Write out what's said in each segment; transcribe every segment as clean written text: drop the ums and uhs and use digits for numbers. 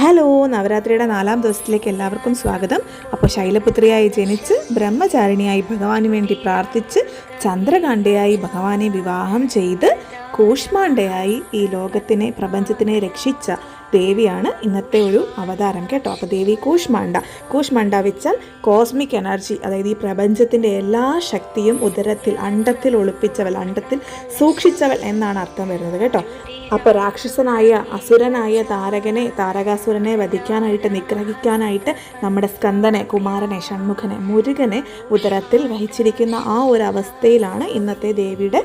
Hello, നവരാത്രിയുടെ 4-ാം ദിവസത്തിലേക്ക് എല്ലാവർക്കും സ്വാഗതം. അപ്പോൾ ശൈലപുത്രിയായി ജനിച്ച് ബ്രഹ്മചാരിണിയായി ഭഗവാന് വേണ്ടി പ്രാർത്ഥിച്ച് ചന്ദ്രകാന്തയായി ഭഗവാനെ വിവാഹം ചെയ്ത് കൂഷ്മാണ്ഡയായി ഈ ലോകത്തിനെ പ്രപഞ്ചത്തിനെ രക്ഷിച്ച ദേവിയാണ് ഇന്നത്തെ ഒരു അവതാരം കേട്ടോ. അപ്പോൾ ദേവി കൂഷ്മാണ്ഡ വെച്ചാൽ കോസ്മിക് എനർജി, അതായത് ഈ പ്രപഞ്ചത്തിൻ്റെ എല്ലാ ശക്തിയും ഉദരത്തിൽ അണ്ടത്തിൽ ഒളിപ്പിച്ചവൾ, അണ്ടത്തിൽ സൂക്ഷിച്ചവൾ എന്നാണ് അർത്ഥം വരുന്നത് കേട്ടോ. അപ്പോൾ രാക്ഷസനായ അസുരനായ താരകാസുരനെ വധിക്കാനായിട്ട് നിഗ്രഹിക്കാനായിട്ട് നമ്മുടെ സ്കന്ദനെ, കുമാരനെ, ഷൺമുഖനെ, മുരുകനെ ഉദരത്തിൽ വഹിച്ചിരിക്കുന്ന ആ ഒരു അവസ്ഥയിലാണ് ഇന്നത്തെ ദേവിയുടെ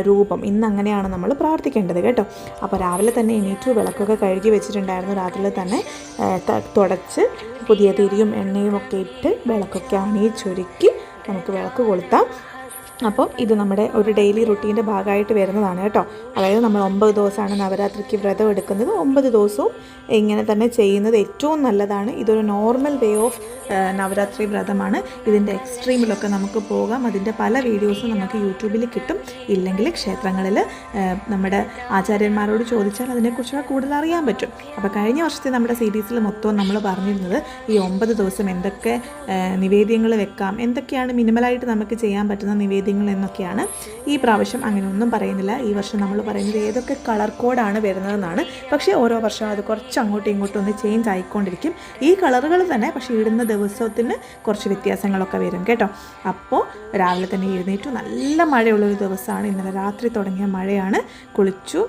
രൂപം. ഇന്ന് അങ്ങനെയാണ് നമ്മൾ പ്രാർത്ഥിക്കേണ്ടത് കേട്ടോ. അപ്പോൾ രാവിലെ തന്നെ എണീറ്റു വിളക്കൊക്കെ കഴുകി വെച്ചിട്ടുണ്ടായിരുന്നു. രാത്രി തന്നെ തുടച്ച് പുതിയ തിരിയും എണ്ണയും ഒക്കെ ഇട്ട് വിളക്കൊക്കെ അണിയിച്ചൊരുക്കി നമുക്ക് വിളക്ക് കൊളുത്താം. അപ്പോൾ ഇത് നമ്മുടെ ഒരു ഡെയിലി റുട്ടീൻ്റെ ഭാഗമായിട്ട് വരുന്നതാണ് കേട്ടോ. അതായത് നമ്മൾ 9 ദിവസമാണ് നവരാത്രിക്ക് വ്രതം എടുക്കുന്നത്. 9 ദിവസവും ഇങ്ങനെ തന്നെ ചെയ്യുന്നത് ഏറ്റവും നല്ലതാണ്. ഇതൊരു നോർമൽ വേ ഓഫ് നവരാത്രി വ്രതമാണ്. ഇതിൻ്റെ എക്സ്ട്രീമിലൊക്കെ നമുക്ക് പോകാം. അതിൻ്റെ പല വീഡിയോസും നമുക്ക് യൂട്യൂബിൽ കിട്ടും. ഇല്ലെങ്കിൽ ക്ഷേത്രങ്ങളിൽ നമ്മുടെ ആചാര്യന്മാരോട് ചോദിച്ചാൽ അതിനെക്കുറിച്ചൊക്കെ കൂടുതൽ അറിയാൻ പറ്റും. അപ്പോൾ കഴിഞ്ഞ വർഷത്തെ നമ്മുടെ സീരീസിൽ മൊത്തം നമ്മൾ പറഞ്ഞിരുന്നത് ഈ 9 ദിവസം എന്തൊക്കെ നിവേദ്യങ്ങൾ വെക്കാം, എന്തൊക്കെയാണ് മിനിമലായിട്ട് നമുക്ക് ചെയ്യാൻ പറ്റുന്ന നിവേദ്യങ്ങൾ എന്നൊക്കെയാണ്. ഈ പ്രാവശ്യം അങ്ങനെയൊന്നും പറയുന്നില്ല. ഈ വർഷം നമ്മൾ പറയുന്നത് ഏതൊക്കെ കളർ കോഡാണ് വരുന്നതെന്നാണ്. പക്ഷേ ഓരോ വർഷവും അത് കുറച്ച് അങ്ങോട്ടും ഇങ്ങോട്ടും ഒന്ന് ചേഞ്ച് ആയിക്കൊണ്ടിരിക്കും. ഈ കളറുകൾ തന്നെ, പക്ഷേ ഇടുന്ന ദിവസത്തിന് കുറച്ച് വ്യത്യാസങ്ങളൊക്കെ വരും കേട്ടോ. അപ്പോൾ രാവിലെ തന്നെ എഴുന്നേറ്റു. നല്ല മഴയുള്ളൊരു ദിവസമാണ്. ഇന്നലെ രാത്രി തുടങ്ങിയ മഴയാണ്. കുളിച്ചു,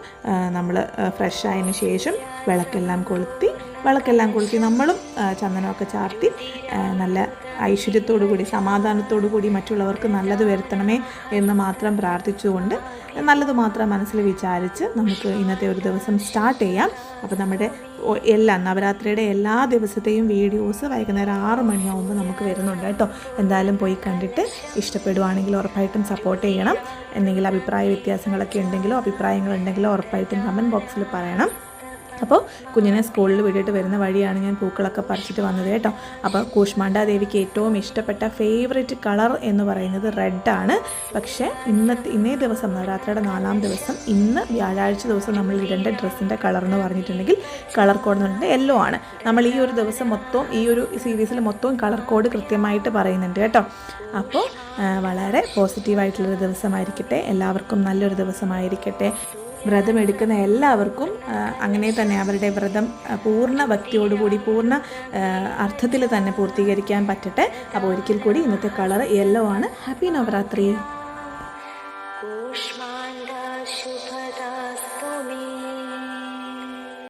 നമ്മൾ ഫ്രഷ് ആയതിന് ശേഷം വിളക്കെല്ലാം കൊളുത്തി നമ്മളും ചന്ദനമൊക്കെ ചാർത്തി നല്ല ഐശ്വര്യത്തോടു കൂടി സമാധാനത്തോടു കൂടി മറ്റുള്ളവർക്ക് നല്ലത് വരുത്തണമേ എന്ന് മാത്രം പ്രാർത്ഥിച്ചുകൊണ്ട് നല്ലത് മാത്രം മനസ്സിൽ വിചാരിച്ച് നമുക്ക് ഇന്നത്തെ ഒരു ദിവസം സ്റ്റാർട്ട് ചെയ്യാം. അപ്പോൾ നമ്മുടെ നവരാത്രിയുടെ എല്ലാ ദിവസത്തെയും വീഡിയോസ് വൈകുന്നേരം 6 മണിയാകുമ്പോൾ നമുക്ക് വരുന്നുണ്ട് കേട്ടോ. എന്തായാലും പോയി കണ്ടിട്ട് ഇഷ്ടപ്പെടുവാണെങ്കിൽ ഉറപ്പായിട്ടും സപ്പോർട്ട് ചെയ്യണം. എന്തെങ്കിലും അഭിപ്രായ വ്യത്യാസങ്ങളൊക്കെ അഭിപ്രായങ്ങളുണ്ടെങ്കിലോ ഉറപ്പായിട്ടും കമൻറ്റ് ബോക്സിൽ പറയണം. അപ്പോൾ കുഞ്ഞിനെ സ്കൂളിൽ വിട്ടിട്ട് വരുന്ന വഴിയാണ് ഞാൻ പൂക്കളൊക്കെ പറിച്ചിട്ട് വന്നത് കേട്ടോ. അപ്പോൾ കൂഷ്മാണ്ഡ ദേവിക്ക് ഏറ്റവും ഇഷ്ടപ്പെട്ട ഫേവറേറ്റ് കളർ എന്ന് പറയുന്നത് റെഡാണ്. പക്ഷേ ഇന്നേ ദിവസം നവരാത്രിയുടെ 4-ാം ദിവസം, ഇന്ന് വ്യാഴാഴ്ച ദിവസം നമ്മൾ ഇടേണ്ട ഡ്രസ്സിൻ്റെ കളർ എന്ന് പറഞ്ഞിട്ടുണ്ടെങ്കിൽ കളർ കോഡ് എന്ന് പറഞ്ഞിട്ട് യെല്ലോ ആണ്. നമ്മൾ ഈ ഒരു ദിവസം മൊത്തം, ഈ ഒരു സീരീസിൽ മൊത്തവും കളർ കോഡ് കൃത്യമായിട്ട് പറയുന്നുണ്ട് കേട്ടോ. അപ്പോൾ വളരെ പോസിറ്റീവായിട്ടുള്ളൊരു ദിവസമായിരിക്കട്ടെ. എല്ലാവർക്കും നല്ലൊരു ദിവസമായിരിക്കട്ടെ. വ്രതം എടുക്കുന്ന എല്ലാവർക്കും അങ്ങനെ തന്നെ അവരുടെ വ്രതം പൂർണ്ണ ഭക്തിയോടുകൂടി പൂർണ്ണ അർത്ഥത്തിൽ തന്നെ പൂർത്തീകരിക്കാൻ പറ്റട്ടെ. അപ്പോൾ ഒരിക്കൽ കൂടി ഇന്നത്തെ കളർ യെല്ലോ ആണ്. ഹാപ്പി നവരാത്രി.